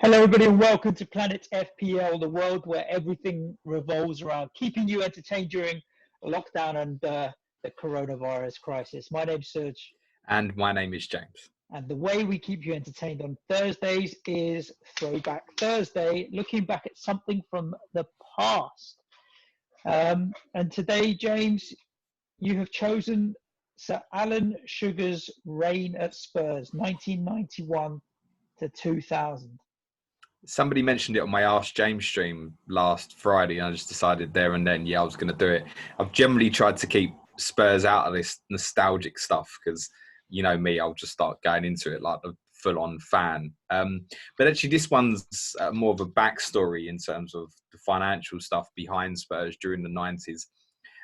Hello, everybody, and welcome to Planet FPL, the world where everything revolves around keeping you entertained during lockdown and the coronavirus crisis. My name's Suj. And my name is James. And the way we keep you entertained on Thursdays is Throwback Thursday, looking back at something from the past. And today, James, you have chosen Sir Alan Sugar's reign at Spurs, 1991 to 2000. Somebody mentioned it on my Ask James stream last Friday, and I just decided there and then, I was going to do it. I've generally tried to keep Spurs out of this nostalgic stuff because, you know me, I'll just start going into it like the full-on fan. But actually, this one's more of a backstory in terms of the financial stuff behind Spurs during the 90s,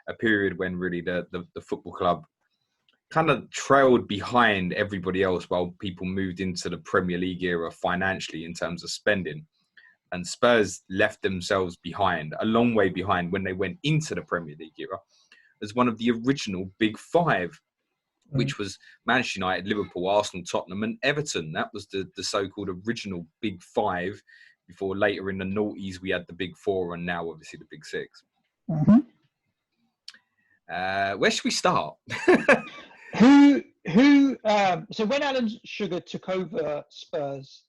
a period when really the football club kind of trailed behind everybody else while people moved into the Premier League era financially in terms of spending. And Spurs left themselves behind, a long way behind when they went into the Premier League era as one of the original Big Five, which was Manchester United, Liverpool, Arsenal, Tottenham and Everton. That was the so-called original Big Five before later in the noughties we had the Big Four and now obviously the Big Six. Mm-hmm. Where should we start? So when Alan Sugar took over Spurs,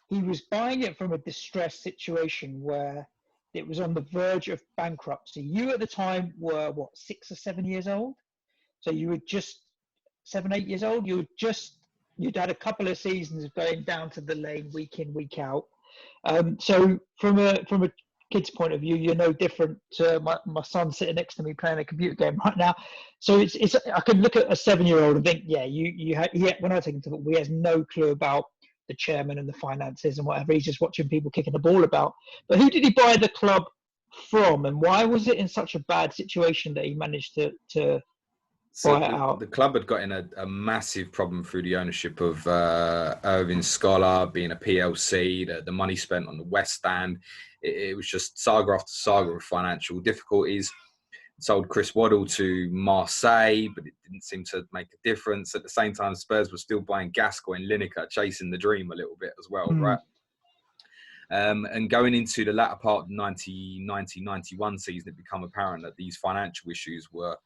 he was buying it from a distressed situation where it was on the verge of bankruptcy. You at the time were, 6 or 7 years old? So you were just 7, 8 years old? You'd had a couple of seasons of going down to the lane week in, week out. So from a kid's point of view, you're no different to my son sitting next to me playing a computer game right now. So it's I can look at a 7-year-old and think, when I take him to football, he has no clue about the chairman and the finances and whatever. He's just watching people kicking the ball about. But who did he buy the club from, and why was it in such a bad situation that he managed to buy it out? The club had got in a massive problem through the ownership of Irving Scholar being a PLC, the money spent on the West Stand. It was just saga after saga of financial difficulties. Sold Chris Waddle to Marseille, but it didn't seem to make a difference. At the same time, Spurs were still buying Gascoigne, Lineker, chasing the dream a little bit as well, right? And going into the latter part of the 90-91 season, it became apparent that these financial issues were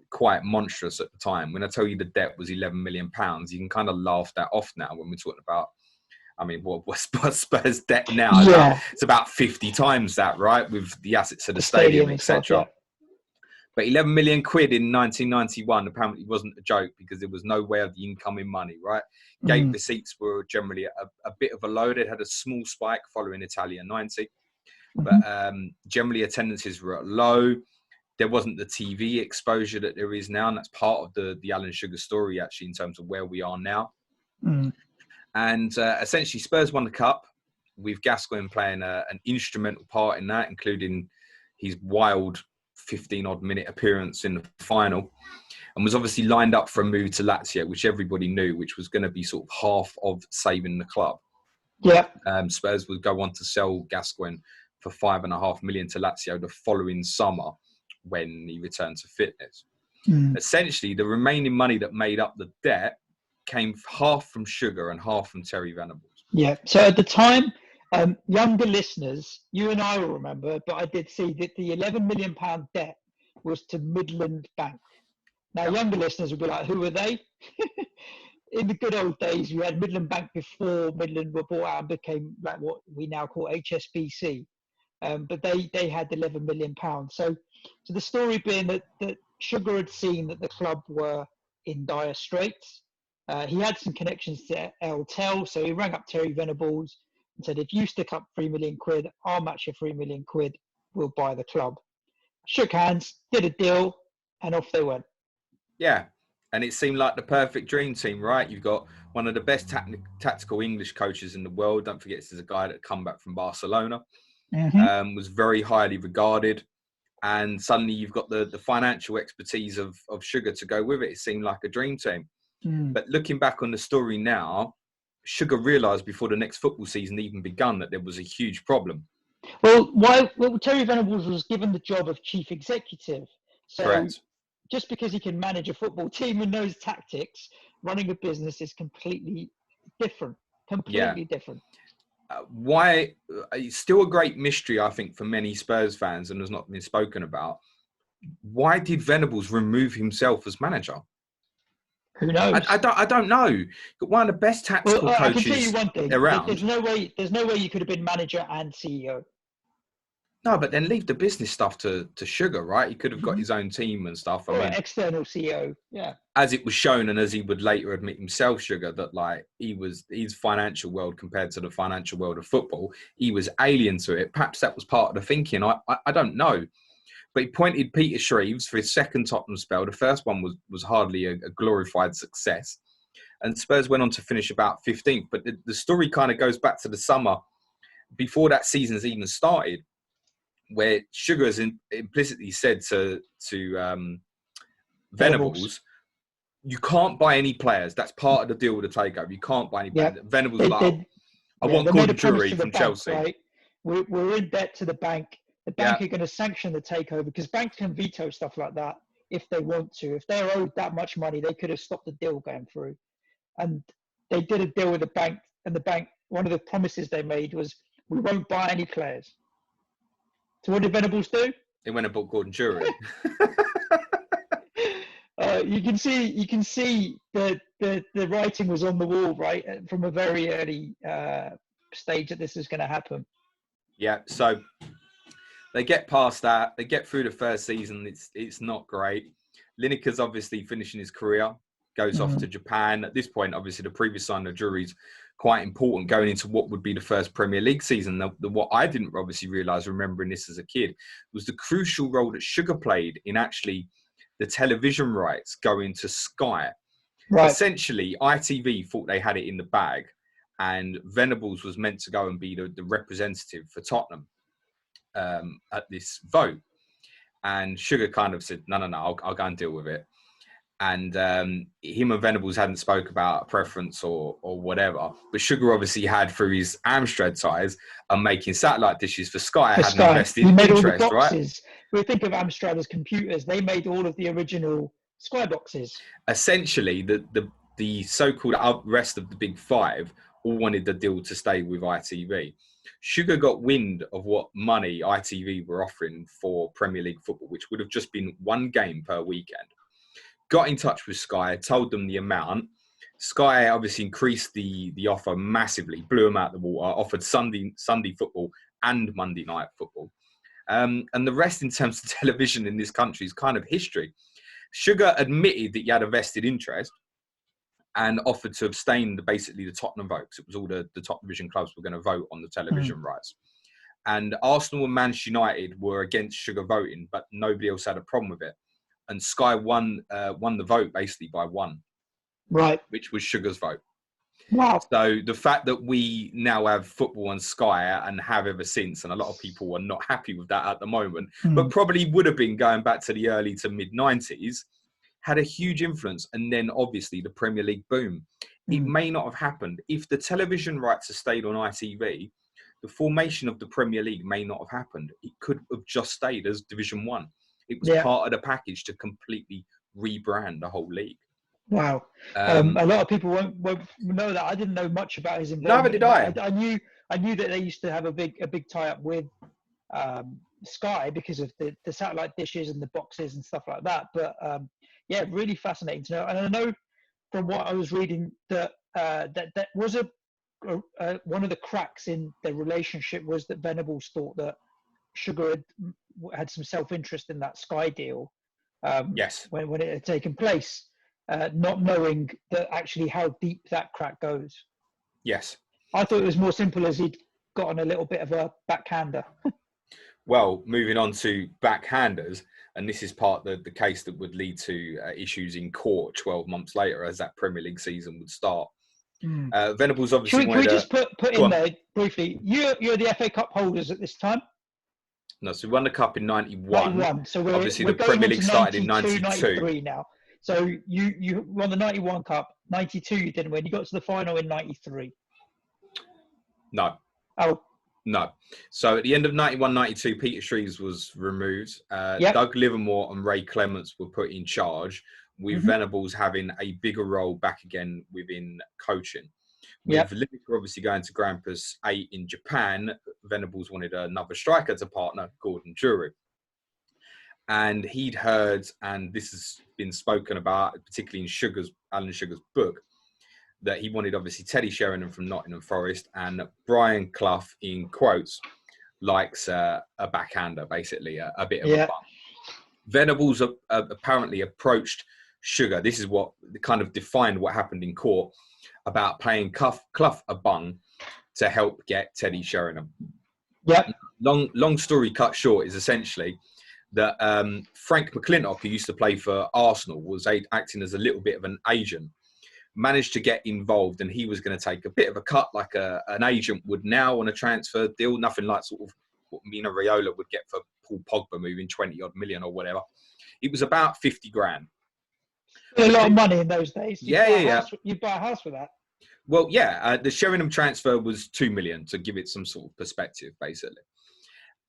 quite monstrous at the time. When I tell you the debt was £11 million, you can kind of laugh that off now when we're talking about, what's Spurs debt now? Yeah. It's about 50 times that, right? With the assets of the stadium, etc. Yeah. But £11 million in 1991 apparently wasn't a joke because there was no way of the incoming money, right? Gate receipts were generally a bit of a low. They had a small spike following Italia 90. But generally attendances were at low. There wasn't the TV exposure that there is now, and that's part of the Alan Sugar story, actually, in terms of where we are now. And essentially, Spurs won the Cup, with Gascoigne playing an instrumental part in that, including his wild 15-odd minute appearance in the final, and was obviously lined up for a move to Lazio, which everybody knew, which was going to be sort of half of saving the club. Yeah. Spurs would go on to sell Gascoigne for £5.5 million to Lazio the following summer, when he returned to fitness. Essentially, the remaining money that made up the debt came half from Sugar and half from Terry Venables. Yeah. So at the time, younger listeners, you and I will remember, but I did see that the £11 million debt was to Midland Bank. Now, younger listeners will be like, who are they? In the good old days, you had Midland Bank before Midland were bought out and became like what we now call HSBC. But they had £11 million. So the story being that Sugar had seen that the club were in dire straits. He had some connections to Tel, so he rang up Terry Venables and said, if you stick up £3 million, I'll match your £3 million, we'll buy the club. Shook hands, did a deal, and off they went. Yeah, and it seemed like the perfect dream team, right? You've got one of the best tactical English coaches in the world. Don't forget, this is a guy that come back from Barcelona. Was very highly regarded, and suddenly you've got the financial expertise of Sugar to go with it. It seemed like a dream team. But looking back on the story now, Sugar realised before the next football season even begun that there was a huge problem. Well, Terry Venables was given the job of chief executive. So Correct. Just because he can manage a football team and knows tactics, running a business is completely different. Different. why it's still a great mystery, I think, for many Spurs fans, and has not been spoken about. Why did Venables remove himself as manager? Who knows? I don't know. One of the best tactical I can tell you coaches one thing. around. There's no way you could have been manager and CEO. No, but then leave the business stuff to Sugar, right? He could have got his own team and stuff. Or external CEO, yeah. As it was shown, and as he would later admit himself, Sugar, that like his financial world compared to the financial world of football, he was alien to it. Perhaps that was part of the thinking. I don't know. But he pointed Peter Shreves for his second Tottenham spell. The first one was hardly a glorified success. And Spurs went on to finish about 15th. But the story kind of goes back to the summer before that season's even started, where Sugar has implicitly said to Venables, you can't buy any players. That's part of the deal with the takeover. You can't buy any players. Venables was like, I want Gordon Jury from Chelsea. Right? We're in debt to the bank. The bank are going to sanction the takeover because banks can veto stuff like that if they want to. If they're owed that much money, they could have stopped the deal going through. And they did a deal with the bank, and the bank, one of the promises they made was, we won't buy any players. So what did Venables do? They went and bought Gordon Jury. You can see the writing was on the wall, right, from a very early stage that this is going to happen. Yeah, so they get past that. They get through the first season. It's not great. Lineker's obviously finishing his career, goes off to Japan. At this point, obviously, the previous signing of Jury's quite important going into what would be the first Premier League season. What I didn't obviously realise, remembering this as a kid, was the crucial role that Sugar played in actually the television rights going to Sky. Right. Essentially, ITV thought they had it in the bag, and Venables was meant to go and be the representative for Tottenham at this vote. And Sugar kind of said, no, I'll go and deal with it. And him and Venables hadn't spoke about a preference or whatever. But Sugar obviously had, through his Amstrad ties and making satellite dishes for Sky, had an invested interest, right? We think of Amstrad as computers. They made all of the original Sky boxes. Essentially, the so-called rest of the big five all wanted the deal to stay with ITV. Sugar got wind of what money ITV were offering for Premier League football, which would have just been one game per weekend. Got in touch with Sky, told them the amount. Sky obviously increased the offer massively, blew them out the water, offered Sunday football and Monday night football. And the rest in terms of television in this country is kind of history. Sugar admitted that he had a vested interest and offered to abstain basically the Tottenham votes. It was all the top division clubs were going to vote on the television rights. And Arsenal and Manchester United were against Sugar voting, but nobody else had a problem with it. And Sky won the vote basically by one, right? Which was Sugar's vote. Wow. So the fact that we now have football on Sky and have ever since, and a lot of people are not happy with that at the moment, but probably would have been going back to the early to mid 90s, had a huge influence. And then obviously the Premier League boom. It may not have happened if the television rights had stayed on ITV. The formation of the Premier League may not have happened. It could have just stayed as Division 1. It was part of the package to completely rebrand the whole league. Wow. A lot of people won't know that. I didn't know much about his involvement. Neither did I. I knew that they used to have a big tie-up with Sky because of the satellite dishes and the boxes and stuff like that. But really fascinating to know. And I know from what I was reading that that was one of the cracks in the relationship was that Venables thought that Sugar had some self-interest in that Sky deal. Yes. When it had taken place, not knowing that actually how deep that crack goes. Yes. I thought it was more simple as he'd gotten a little bit of a backhander. Well, moving on to backhanders, and this is part of the case that would lead to issues in court 12 months later as that Premier League season would start. Venables obviously Can we just put in there briefly, you're the FA Cup holders at this time? No, so we won the Cup in 91. So obviously the Premier League started in 92. 93 now. So you won the 91 Cup, 92 you didn't win. You got to the final in 93. No. Oh. No. So at the end of 91-92, Peter Shreves was removed. Doug Livermore and Ray Clements were put in charge, with Venables having a bigger role back again within coaching. Yep. With Lineker obviously going to Grampus 8 in Japan, Venables wanted another striker to partner, Gordon Jury. And he'd heard, and this has been spoken about, particularly in Alan Sugar's book, that he wanted obviously Teddy Sheringham from Nottingham Forest, and Brian Clough, in quotes, likes a backhander, basically, a bit of a bum. Venables apparently approached Sugar. This is what kind of defined what happened in court about paying Clough a bung to help get Teddy Sheringham. Yep. Long story cut short is essentially that Frank McClintock, who used to play for Arsenal, was acting as a little bit of an agent, managed to get involved, and he was going to take a bit of a cut like an agent would now on a transfer deal, nothing like sort of what Mino Raiola would get for Paul Pogba moving 20 odd million or whatever. It was about 50 grand. A lot of money in those days. You buy a house for that. Well, yeah, the Sheringham transfer was 2 million, to give it some sort of perspective, basically.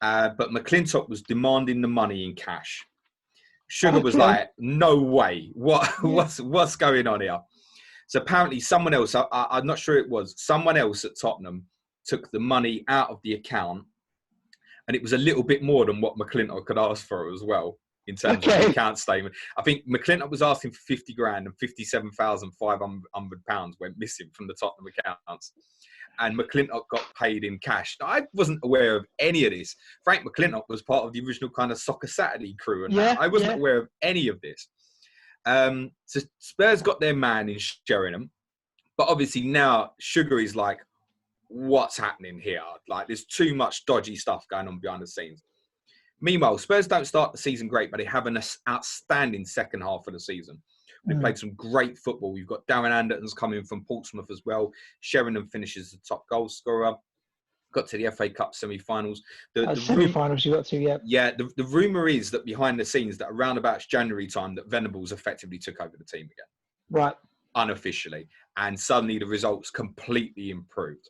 But McClintock was demanding the money in cash. Sugar was like, no way. What's going on here? So apparently someone else, I'm not sure it was, someone else at Tottenham took the money out of the account, and it was a little bit more than what McClintock could ask for as well, in terms of the account statement. I think McClintock was asking for 50 grand and £57,500 went missing from the Tottenham accounts. And McClintock got paid in cash. Now, I wasn't aware of any of this. Frank McClintock was part of the original kind of Soccer Saturday crew, and I wasn't aware of any of this. So Spurs got their man in Sheringham, but obviously now Sugar is like, what's happening here? Like, there's too much dodgy stuff going on behind the scenes. Meanwhile, Spurs don't start the season great, but they have an outstanding second half of the season. They played some great football. You've got Darren Anderton's coming from Portsmouth as well. Sheringham finishes the top goal scorer. Got to the FA Cup semi-finals. The semi-finals you got to, yeah. Yeah, the rumour is that behind the scenes, that around about January time, that Venables effectively took over the team again. Right. Unofficially. And suddenly the results completely improved.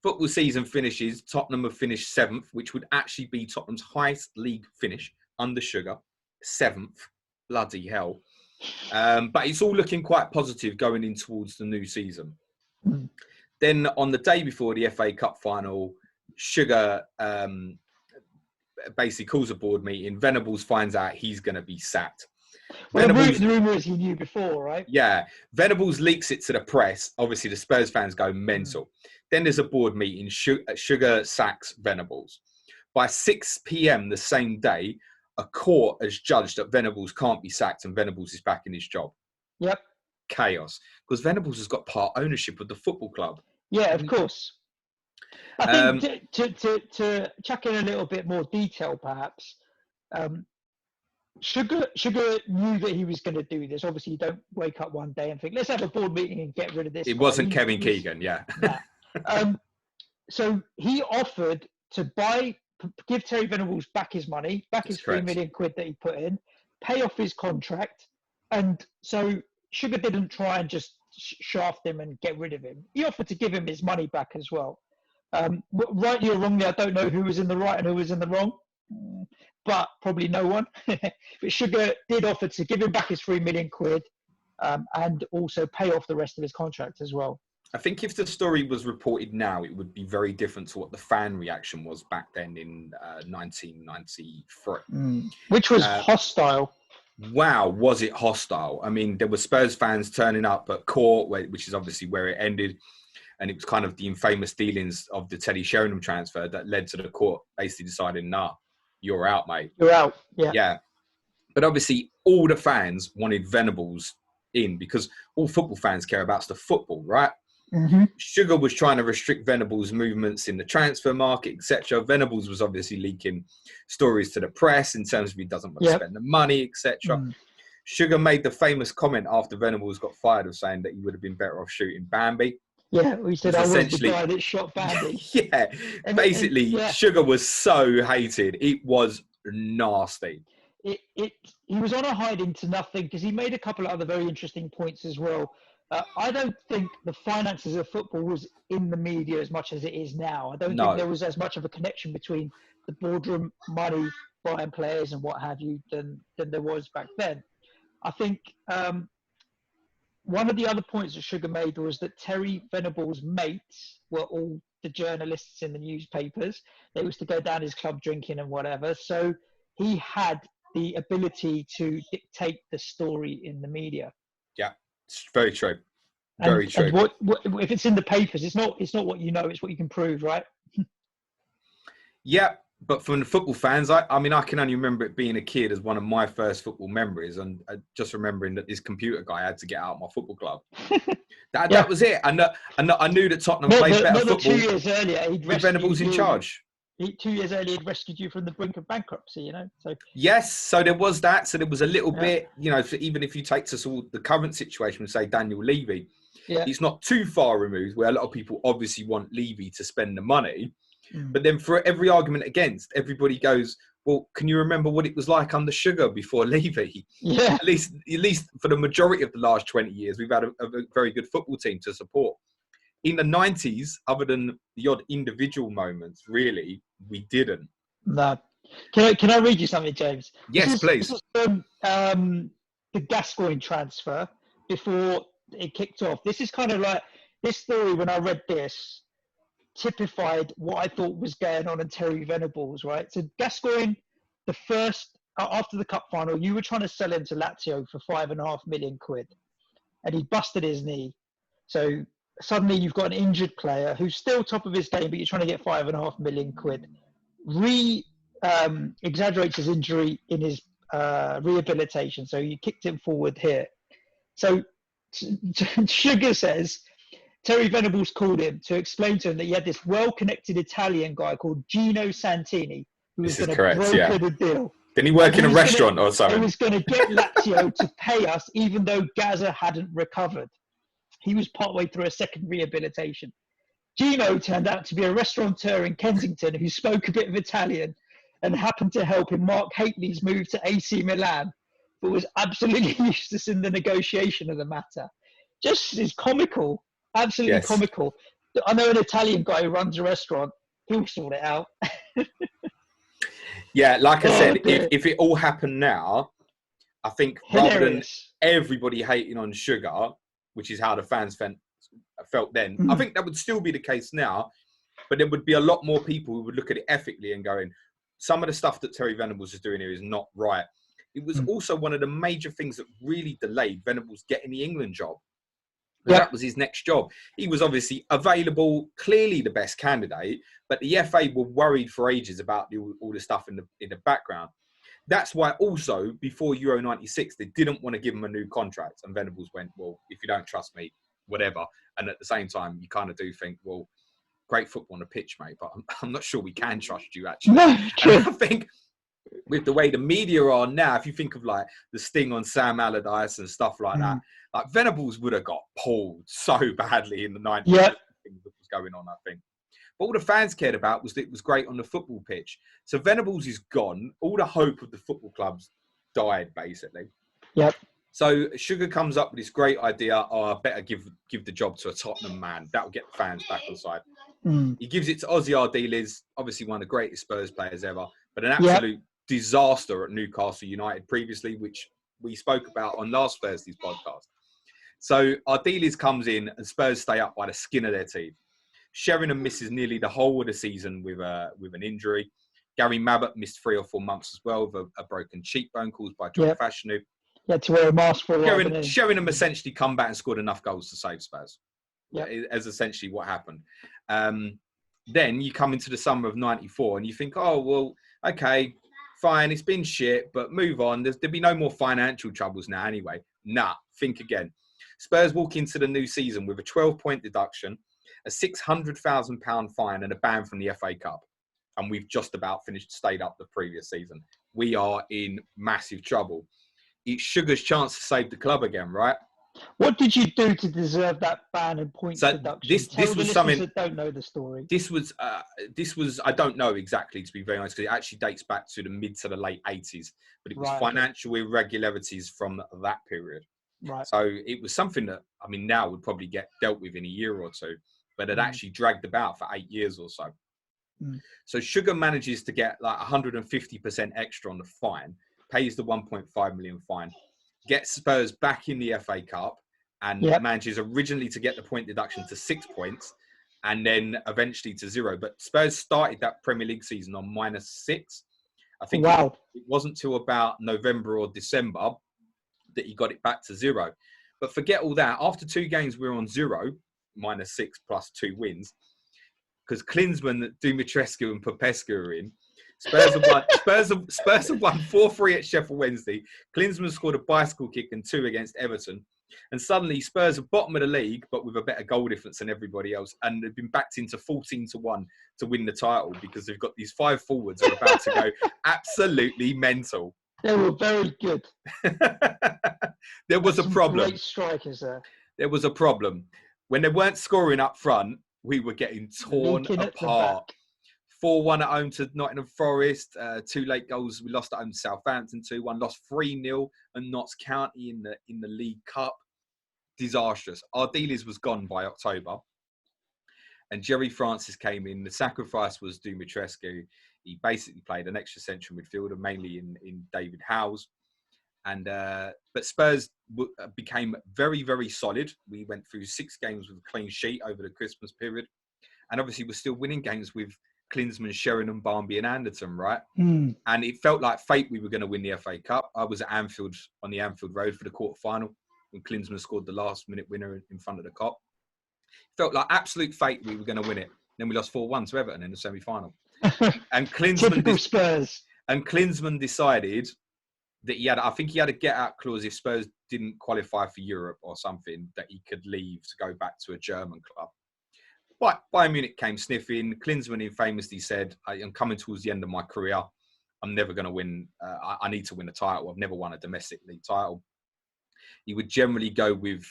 Football season finishes. Tottenham have finished 7th, which would actually be Tottenham's highest league finish under Sugar. 7th. Bloody hell. But it's all looking quite positive going in towards the new season. Then on the day before the FA Cup final, Sugar basically calls a board meeting. Venables finds out he's going to be sacked. Well, the rumour is he knew before, right? Yeah. Venables leaks it to the press. Obviously, the Spurs fans go mental. Then there's a board meeting. Sugar sacks Venables. By 6 p.m. the same day, a court has judged that Venables can't be sacked and Venables is back in his job. Yep. Chaos. Because Venables has got part ownership of the football club. Yeah, of course. I think to chuck in a little bit more detail, perhaps, Sugar knew that he was going to do this. Obviously, you don't wake up one day and think, let's have a board meeting and get rid of this. It wasn't Kevin Keegan, yeah. So he offered to give Terry Venables back his money, his £3 million that he put in, pay off his contract. And so Sugar didn't try and just shaft him and get rid of him. He offered to give him his money back as well. Rightly or wrongly, I don't know who was in the right and who was in the wrong, but probably no one. But Sugar did offer to give him back his £3 million and also pay off the rest of his contract as well. I think if the story was reported now, it would be very different to what the fan reaction was back then in 1993. Which was hostile. Wow, was it hostile? I mean, there were Spurs fans turning up at court, which is obviously where it ended. And it was kind of the infamous dealings of the Teddy Sheringham transfer that led to the court basically deciding, nah, you're out, mate. You're out, yeah. Yeah. But obviously, all the fans wanted Venables in because all football fans care about is the football, right? Mm-hmm. Sugar was trying to restrict Venables' movements in the transfer market, etc. Venables was obviously leaking stories to the press in terms of he doesn't want to spend the money, etc. Sugar made the famous comment after Venables got fired of saying that he would have been better off shooting Bambi. Yeah, he said, I was the guy that shot Bambi. Basically, Sugar was so hated. It was nasty. He was on a hiding to nothing because he made a couple of other very interesting points as well. I don't think the finances of football was in the media as much as it is now. I don't think there was as much of a connection between the boardroom money, buying players and what have you than there was back then. I think one of the other points that Sugar made was that Terry Venables' mates were all the journalists in the newspapers. They used to go down his club drinking and whatever. So he had the ability to dictate the story in the media. Yeah, it's very true. Very true. And what if it's in the papers? It's not what you know. It's what you can prove, right? Yeah, but from the football fans, I mean, I can only remember it being a kid as one of my first football memories, and just remembering that this computer guy had to get out of my football club. That was it. And I knew that Tottenham played better football. 2 years earlier, he'd Venables in charge. 2 years earlier, he'd rescued you from the brink of bankruptcy, you know. So yes, so there was that. So there was a little bit, you know, even if you take to all the current situation and say Daniel Levy, it's not too far removed where a lot of people obviously want Levy to spend the money. But then for every argument against, everybody goes, well, can you remember what it was like under Sugar before Levy? Yeah. At least for the majority of the last 20 years, we've had a very good football team to support. In the 90s, other than the odd individual moments, really, we didn't. No. Can I read you something, James? Yes, please. This is from the Gascoigne transfer before it kicked off. This is kind of like, this story, when I read this, typified what I thought was going on in Terry Venables, right? So Gascoigne, the first, after the cup final, you were trying to sell him to Lazio for £5.5 million, and he busted his knee. So suddenly you've got an injured player who's still top of his game, but you're trying to get £5.5 million. Exaggerates his injury in his rehabilitation. So you kicked him forward here. So Sugar says, Terry Venables called him to explain to him that he had this well-connected Italian guy called Gino Santini who was going to broker the deal. Didn't he work in a restaurant or something? He was going to get Lazio to pay us even though Gaza hadn't recovered. He was partway through a second rehabilitation. Gino turned out to be a restaurateur in Kensington who spoke a bit of Italian and happened to help in Mark Hateley's move to AC Milan, but was absolutely useless in the negotiation of the matter. Just is comical. Absolutely comical. I know an Italian guy who runs a restaurant. He'll sort it out. Yeah, like I said, if it all happened now, I think rather than everybody hating on Sugar, which is how the fans felt then, I think that would still be the case now. But there would be a lot more people who would look at it ethically and going, some of the stuff that Terry Venables is doing here is not right. It was also one of the major things that really delayed Venables getting the England job. That was his next job. He was obviously available, clearly the best candidate, but the FA were worried for ages about all the stuff in the background. That's why also, before Euro 96, they didn't want to give him a new contract. And Venables went, well, if you don't trust me, whatever. And at the same time, you kind of do think, well, great football on the pitch, mate, but I'm not sure we can trust you, actually. No, and I think with the way the media are now, if you think of like the sting on Sam Allardyce and stuff like that, like Venables would have got pulled so badly in the 90s. Things that was going on, I think. But all the fans cared about was that it was great on the football pitch. So Venables is gone. All the hope of the football clubs died, basically. Yep. So Sugar comes up with this great idea. Oh, I better give the job to a Tottenham man. That'll get the fans back on side. He gives it to Ozzy Ardiles, obviously one of the greatest Spurs players ever, but an absolute disaster at Newcastle United previously, which we spoke about on last Thursday's podcast. So Ardiles comes in and Spurs stay up by the skin of their teeth. Sheringham misses nearly the whole of the season with an injury. Gary Mabbott missed 3 or 4 months as well with a broken cheekbone caused by John Fashanu. He had to wear a mask for a while. Sheringham essentially come back and scored enough goals to save Spurs. As essentially what happened. Then you come into the summer of 94 and you think, oh, well, okay, fine, it's been shit, but move on. There'll be no more financial troubles now anyway. Nah, think again. Spurs walk into the new season with a 12-point deduction, a £600,000 fine and a ban from the FA Cup. And we've just about stayed up the previous season. We are in massive trouble. It's Sugar's chance to save the club again, right? What did you do to deserve that ban and points deduction? This was something that don't know the story. This was I don't know exactly, to be very honest, because it actually dates back to the mid to the late 80s, but it was financial irregularities from that period. Right. So it was something that, I mean, now would probably get dealt with in a year or two, but it actually dragged about for 8 years or so. So Sugar manages to get like 150% extra on the fine, pays the 1.5 million fine, gets Spurs back in the FA Cup, and manages originally to get the point deduction to 6 points and then eventually to 0. But Spurs started that Premier League season on -6. I think it wasn't till about November or December that he got it back to 0. But forget all that. After 2 games, we were on 0, -6 plus 2 wins. Because Klinsmann, Dumitrescu and Popescu are in. Spurs have won 4-3 at Sheffield Wednesday. Klinsmann scored a bicycle kick and 2 against Everton. And suddenly Spurs are bottom of the league, but with a better goal difference than everybody else. And they've been backed into 14-1 to win the title because they've got these 5 forwards who are about to go absolutely mental. They were very good. There was a problem. Great strikers there. There was a problem. When they weren't scoring up front, we were getting torn apart. 4-1 at home to Nottingham Forest. 2 late goals. We lost at home to Southampton 2-1. Lost 3-0 at Notts County in the League Cup. Disastrous. Our dealers was gone by October. And Jerry Francis came in. The sacrifice was Dumitrescu. He basically played an extra central midfielder, mainly in David Howes. And but Spurs became very, very solid. We went through 6 games with a clean sheet over the Christmas period. And obviously we're still winning games with Klinsmann, Sheringham, Barnby and Anderton, right? And it felt like fate we were going to win the FA Cup. I was at Anfield, on the Anfield Road for the quarter-final when Klinsmann scored the last-minute winner in front of the Kop. It felt like absolute fate we were going to win it. Then we lost 4-1 to Everton in the semi-final. And Klinsmann decided that I think he had a get-out clause if Spurs didn't qualify for Europe or something, that he could leave to go back to a German club. But Bayern Munich came sniffing. Klinsmann famously said, I'm coming towards the end of my career. I'm never going to win. I need to win a title. I've never won a domestic league title. He would generally go with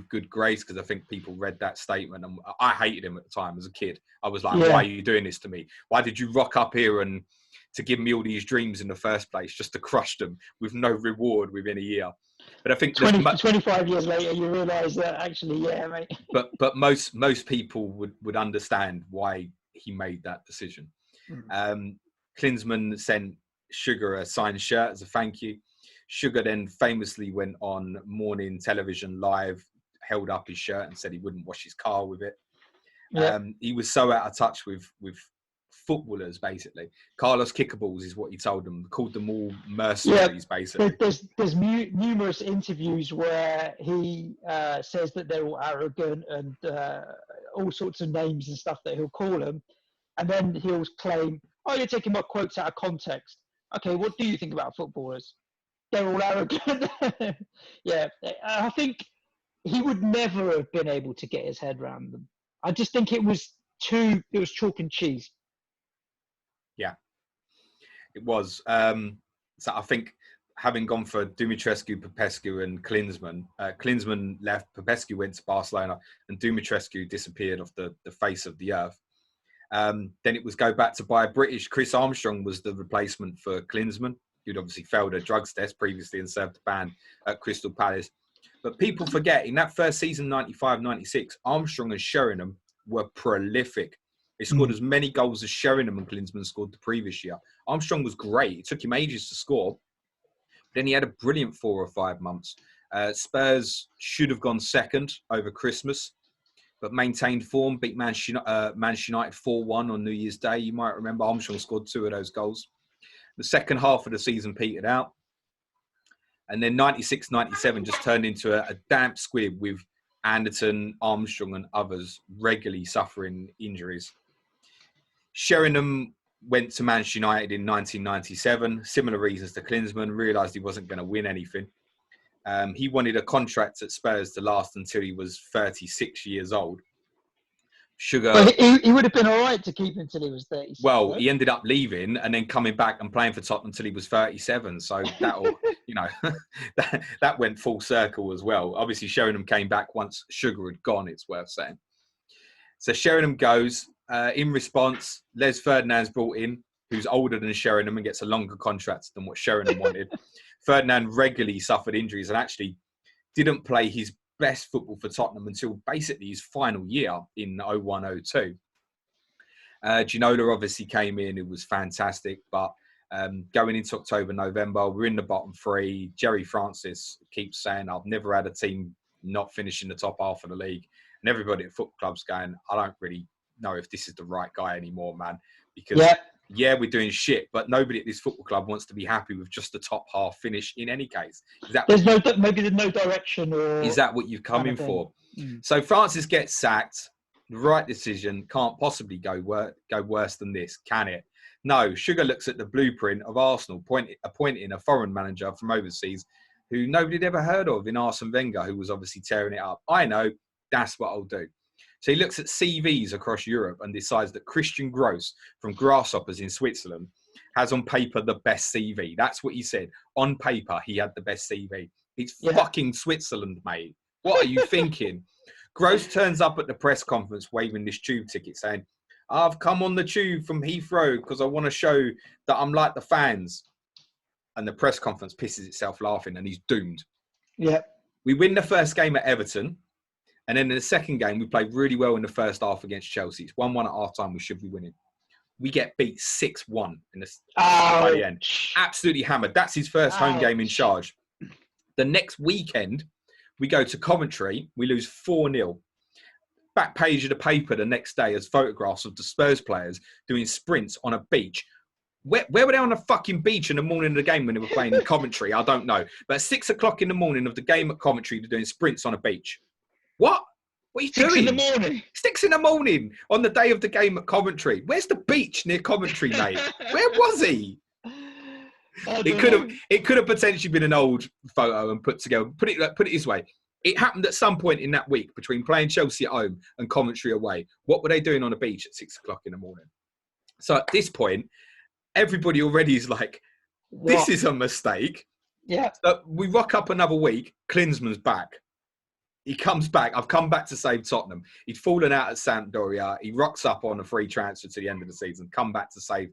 good grace because I think people read that statement. And I hated him at the time as a kid. I was like, why are you doing this to me? Why did you rock up here and to give me all these dreams in the first place, just to crush them with no reward within a year? But I think 25 years later, you realise that actually, mate. But most people would understand why he made that decision. Klinsmann sent Sugar a signed shirt as a thank you. Sugar then famously went on morning television live, held up his shirt and said he wouldn't wash his car with it. He was so out of touch with footballers, basically. Carlos Kickaballs is what he told them. Called them all mercenaries, basically. There's numerous interviews where he says that they're all arrogant and all sorts of names and stuff that he'll call them. And then he'll claim, you're taking my quotes out of context. Okay, what do you think about footballers? They're all arrogant. I think he would never have been able to get his head around them. I just think it was chalk and cheese. Yeah, it was. So I think having gone for Dumitrescu, Popescu and Klinsmann, Klinsmann left, Popescu went to Barcelona and Dumitrescu disappeared off the face of the earth. Then it was go back to buy a British. Chris Armstrong was the replacement for Klinsmann, who'd obviously failed a drugs test previously and served a ban at Crystal Palace. But people forget, in that first season, 95-96, Armstrong and Sheringham were prolific. They scored as many goals as Sheringham and Klinsmann scored the previous year. Armstrong was great. It took him ages to score. But then he had a brilliant 4 or 5 months. Spurs should have gone second over Christmas, but maintained form, beat Manchester United 4-1 on New Year's Day. You might remember Armstrong scored 2 of those goals. The second half of the season petered out. And then 96-97 just turned into a damp squib with Anderton, Armstrong and others regularly suffering injuries. Sheringham went to Manchester United in 1997. Similar reasons to Klinsmann. Realised he wasn't going to win anything. He wanted a contract at Spurs to last until he was 36 years old. Sugar. Well, he would have been all right to keep him until he was 36. Well, he ended up leaving and then coming back and playing for Tottenham until he was 37. So that'll, that went full circle as well. Obviously, Sheringham came back once Sugar had gone, it's worth saying. So Sheringham goes. In response, Les Ferdinand's brought in, who's older than Sheringham and gets a longer contract than what Sheringham wanted. Ferdinand regularly suffered injuries and actually didn't play his best football for Tottenham until basically his final year in 01-02. Ginola obviously came in, it was fantastic, but going into October, November, we're in the bottom 3. Jerry Francis keeps saying, I've never had a team not finishing the top half of the league. And everybody at football clubs going, I don't really know if this is the right guy anymore, man. Because, yeah, we're doing shit, but nobody at this football club wants to be happy with just the top half finish in any case. Maybe there's no direction, or is that what you've come in for? So Francis gets sacked. The right decision. Can't possibly go worse than this, can it? No. Sugar looks at the blueprint of Arsenal, appointing a foreign manager from overseas who nobody had ever heard of in Arsene Wenger, who was obviously tearing it up. I know, that's what I'll do. So he looks at CVs across Europe and decides that Christian Gross from Grasshoppers in Switzerland has on paper the best CV. That's what he said. On paper, he had the best CV. It's fucking Switzerland, mate. What are you thinking? Gross turns up at the press conference waving this tube ticket saying, I've come on the tube from Heathrow because I want to show that I'm like the fans. And the press conference pisses itself laughing and he's doomed. Yeah. We win the first game at Everton. And then in the second game, we played really well in the first half against Chelsea. It's 1-1 at half time. We should be winning. We get beat 6-1 by the end. Absolutely hammered. That's his first home game in charge. The next weekend, we go to Coventry. We lose 4-0. Back page of the paper the next day as photographs of the Spurs players doing sprints on a beach. Where were they on a fucking beach in the morning of the game when they were playing in Coventry? I don't know. But at 6 o'clock in the morning of the game at Coventry, they're doing sprints on a beach. What? What are you doing? 6 in the morning. 6 in the morning on the day of the game at Coventry. Where's the beach near Coventry, mate? Where was he? It could have potentially been an old photo and put together. Put it this way. It happened at some point in that week between playing Chelsea at home and Coventry away. What were they doing on a beach at 6 o'clock in the morning? So at this point, everybody already is like, this is a mistake. Yeah. So we rock up another week. Klinsmann's back. He comes back. I've come back to save Tottenham. He'd fallen out at Sampdoria. He rocks up on a free transfer to the end of the season. Come back to save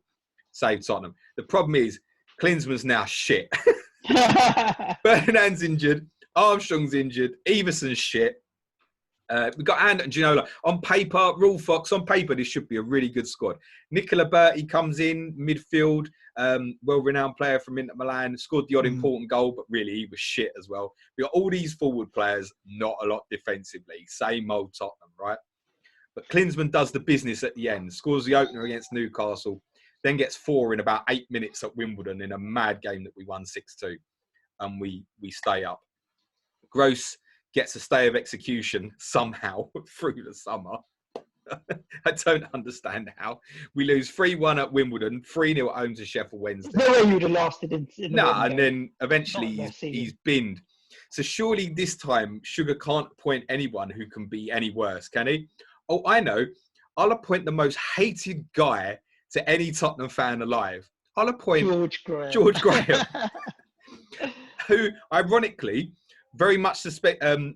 Tottenham. The problem is, Klinsmann's now shit. Ferdinand's injured. Armstrong's injured. Everson's shit. We've got and Ginola. On paper, Rule Fox, on paper, this should be a really good squad. Nicola Berti comes in, midfield, well-renowned player from Inter Milan, scored the odd important goal, but really he was shit as well. We've got all these forward players, not a lot defensively. Same old Tottenham, right? But Klinsmann does the business at the end, scores the opener against Newcastle, then gets 4 in about 8 minutes at Wimbledon in a mad game that we won 6-2, and we stay up. Gross gets a stay of execution somehow through the summer. I don't understand how. We lose 3-1 at Wimbledon, 3-0 at home to Sheffield Wednesday. No way you would have lasted in No, and then eventually he's binned. So surely this time Sugar can't appoint anyone who can be any worse, can he? Oh, I know. I'll appoint the most hated guy to any Tottenham fan alive. I'll appoint George Graham. Who, ironically, very much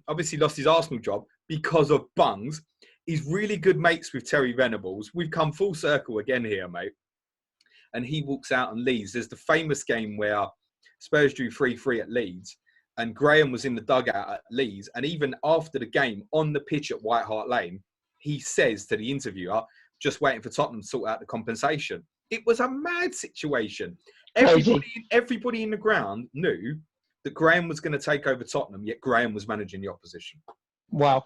obviously lost his Arsenal job because of bungs. He's really good mates with Terry Venables. We've come full circle again here, mate. And he walks out and leaves. There's the famous game where Spurs drew 3-3 at Leeds and Graham was in the dugout at Leeds. And even after the game on the pitch at White Hart Lane, he says to the interviewer, just waiting for Tottenham to sort out the compensation. It was a mad situation. Everybody in the ground knew that Graham was going to take over Tottenham, yet Graham was managing the opposition. Wow.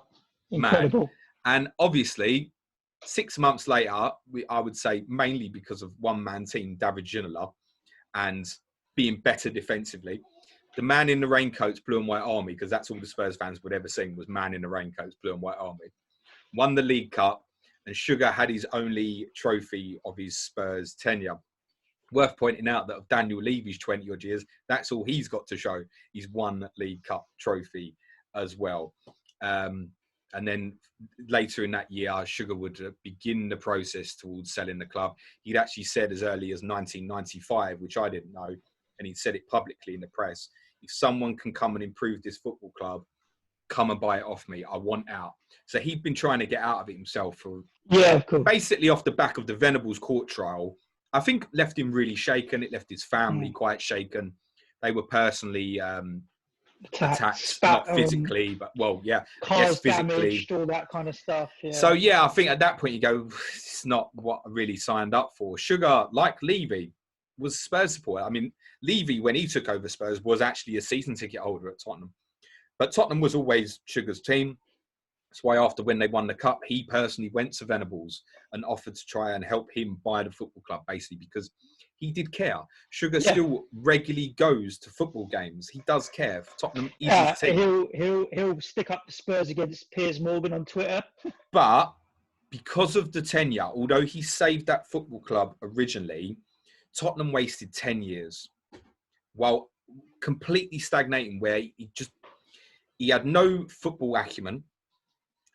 Incredible. Mad. And obviously, 6 months later, I would say mainly because of one-man team, David Ginola, and being better defensively, the man in the raincoats, blue and white army, because that's all the Spurs fans would ever sing was man in the raincoats, blue and white army, won the League Cup, and Sugar had his only trophy of his Spurs tenure. Worth pointing out that of Daniel Levy's 20-odd years, that's all he's got to show. He's won League Cup trophy as well. And then later in that year, Sugar would begin the process towards selling the club. He'd actually said as early as 1995, which I didn't know, and he'd said it publicly in the press, if someone can come and improve this football club, come and buy it off me. I want out. So he'd been trying to get out of it himself for basically off the back of the Venables court trial. I think left him really shaken. It left his family quite shaken. They were personally attacked, not physically, but cars physically, damaged, all that kind of stuff. Yeah. So I think at that point you go, it's not what I really signed up for. Sugar, like Levy, was Spurs supporter. I mean, Levy, when he took over Spurs, was actually a season ticket holder at Tottenham. But Tottenham was always Sugar's team. That's why after when they won the cup, he personally went to Venables and offered to try and help him buy the football club, basically, because he did care. Sugar still regularly goes to football games. He does care. Tottenham is his team. He'll stick up the Spurs against Piers Morgan on Twitter. But because of the tenure, although he saved that football club originally, Tottenham wasted 10 years while completely stagnating, where he had no football acumen.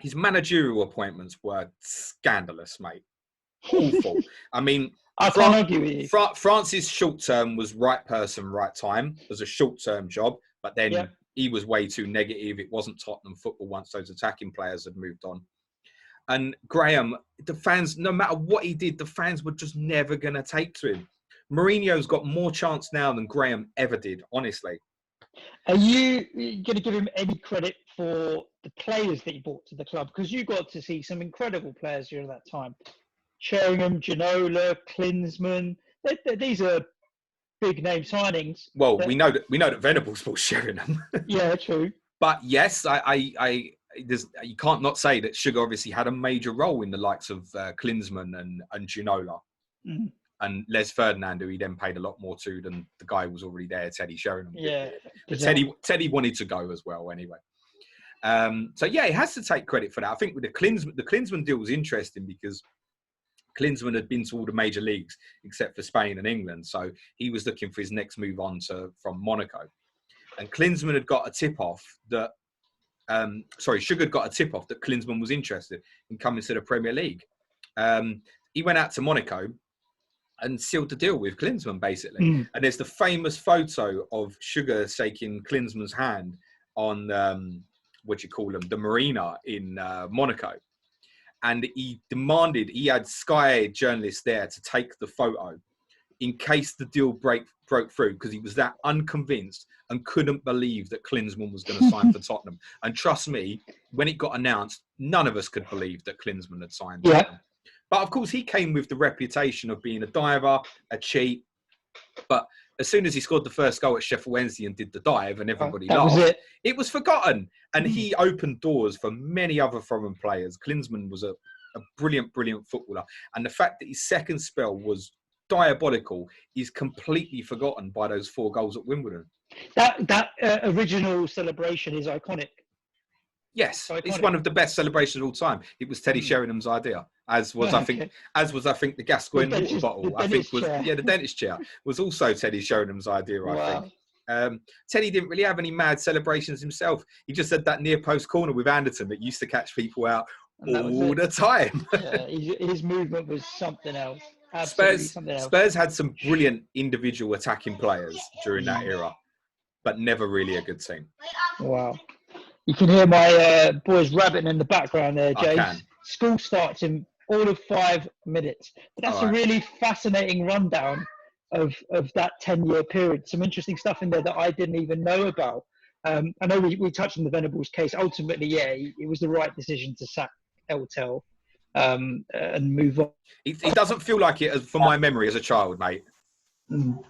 His managerial appointments were scandalous, mate. Awful. I mean, I can't argue with you. France's short term was right person, right time. It was a short term job, but then he was way too negative. It wasn't Tottenham football once those attacking players had moved on. And Graham, the fans, no matter what he did, the fans were just never going to take to him. Mourinho's got more chance now than Graham ever did, honestly. Are you going to give him any credit for the players that he brought to the club? Because you got to see some incredible players during that time. Sheringham, Ginola, Klinsmann. These are big name signings. Well, we know that Venables bought Sheringham. Yeah, true. But yes, you can't not say that Sugar obviously had a major role in the likes of Klinsmann and Ginola. Mm. And Les Ferdinand, who he then paid a lot more to than the guy who was already there, Teddy Sheringham. Yeah. But Teddy wanted to go as well anyway. So yeah, he has to take credit for that. I think with the Klinsmann deal was interesting because Klinsmann had been to all the major leagues except for Spain and England. So he was looking for his next move on from Monaco. And Klinsmann had got a tip-off that Sugar had got a tip-off that Klinsmann was interested in coming to the Premier League. He went out to Monaco and sealed the deal with Klinsmann, basically. Mm. And there's the famous photo of Sugar shaking Klinsmann's hand on, the marina in Monaco. And he had Sky journalists there to take the photo in case the deal broke through, because he was that unconvinced and couldn't believe that Klinsmann was going to sign for Tottenham. And trust me, when it got announced, none of us could believe that Klinsmann had signed Tottenham. But of course, he came with the reputation of being a diver, a cheat. But as soon as he scored the first goal at Sheffield Wednesday and did the dive and everybody laughed, it was forgotten. And he opened doors for many other foreign players. Klinsmann was a brilliant, brilliant footballer. And the fact that his second spell was diabolical is completely forgotten by those 4 goals at Wimbledon. That original celebration is iconic. Yes, it's one of the best celebrations of all time. It was Teddy Sheringham's idea, as was I think the Gascoigne water bottle. The dentist chair was also Teddy Sheringham's idea. I think. Teddy didn't really have any mad celebrations himself. He just had that near post corner with Anderton that used to catch people out all the time. His movement was something else. Spurs had some brilliant individual attacking players during that era, but never really a good team. Wow. You can hear my boys rabbiting in the background there, James. School starts in all of 5 minutes. But that's a really fascinating rundown of that 10-year period. Some interesting stuff in there that I didn't even know about. I know we touched on the Venables case. Ultimately, it was the right decision to sack Eltel and move on. It doesn't feel like it, from my memory as a child, mate. Mm.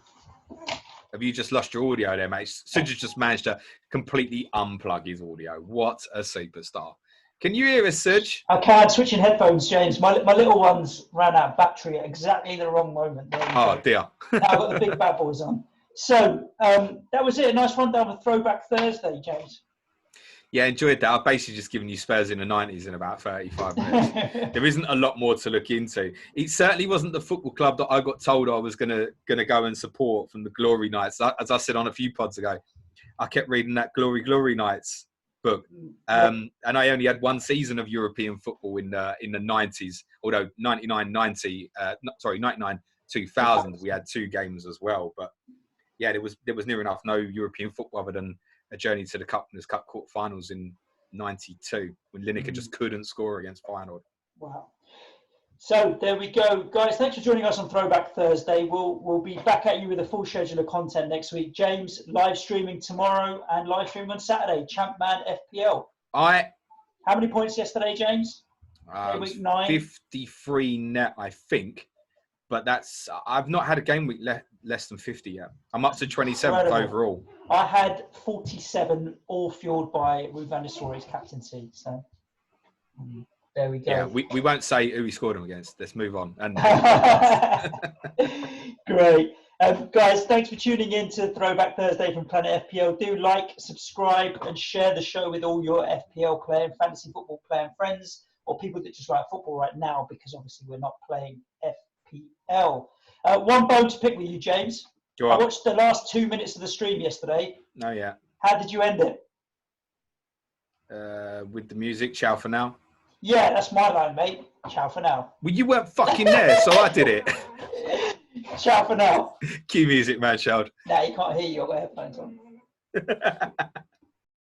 Have you just lost your audio there, mate? Suj has just managed to completely unplug his audio. What a superstar. Can you hear us, Suj? I can. Switching headphones, James. My little ones ran out of battery at exactly the wrong moment. Dear. Now I've got the big bad boys on. So that was it. A nice rundown of Throwback Thursday, James. Yeah, enjoyed that. I've basically just given you Spurs in the 90s in about 35 minutes. There isn't a lot more to look into. It certainly wasn't the football club that I got told I was going to go and support from the Glory Nights. As I said on a few pods ago, I kept reading that Glory Nights book. And I only had 1 season of European football in the 90s, although 99-2000, we had 2 games as well. But yeah, there was near enough no European football other than a journey to the Winners' Cup quarterfinals in '92 when Lineker just couldn't score against Feyenoord. Wow. So there we go, guys. Thanks for joining us on Throwback Thursday. We'll be back at you with a full schedule of content next week. James, live streaming tomorrow and live streaming on Saturday. Champman FPL. How many points yesterday, James? Week 9. 53 net, I think. But I've not had a game week less than 50 yet. I'm up to 27th Incredible. overall. I had 47, all fueled by Ruud van Nistelrooy's captaincy. So there we go. Yeah, we won't say who he scored him against. Let's move on. And Great. Guys, thanks for tuning in to Throwback Thursday from Planet FPL. Do like, subscribe, and share the show with all your FPL playing, fantasy football playing friends, or people that just like football right now, because obviously we're not playing FPL. One bone to pick with you, James. Go on. I watched the last 2 minutes of the stream yesterday. Oh, yeah. How did you end it? With the music, ciao for now. Yeah, that's my line, mate. Ciao for now. Well, you weren't fucking there, so I did it. Ciao for now. Cue music, man, child. Nah, you can't hear you. I've got headphones on.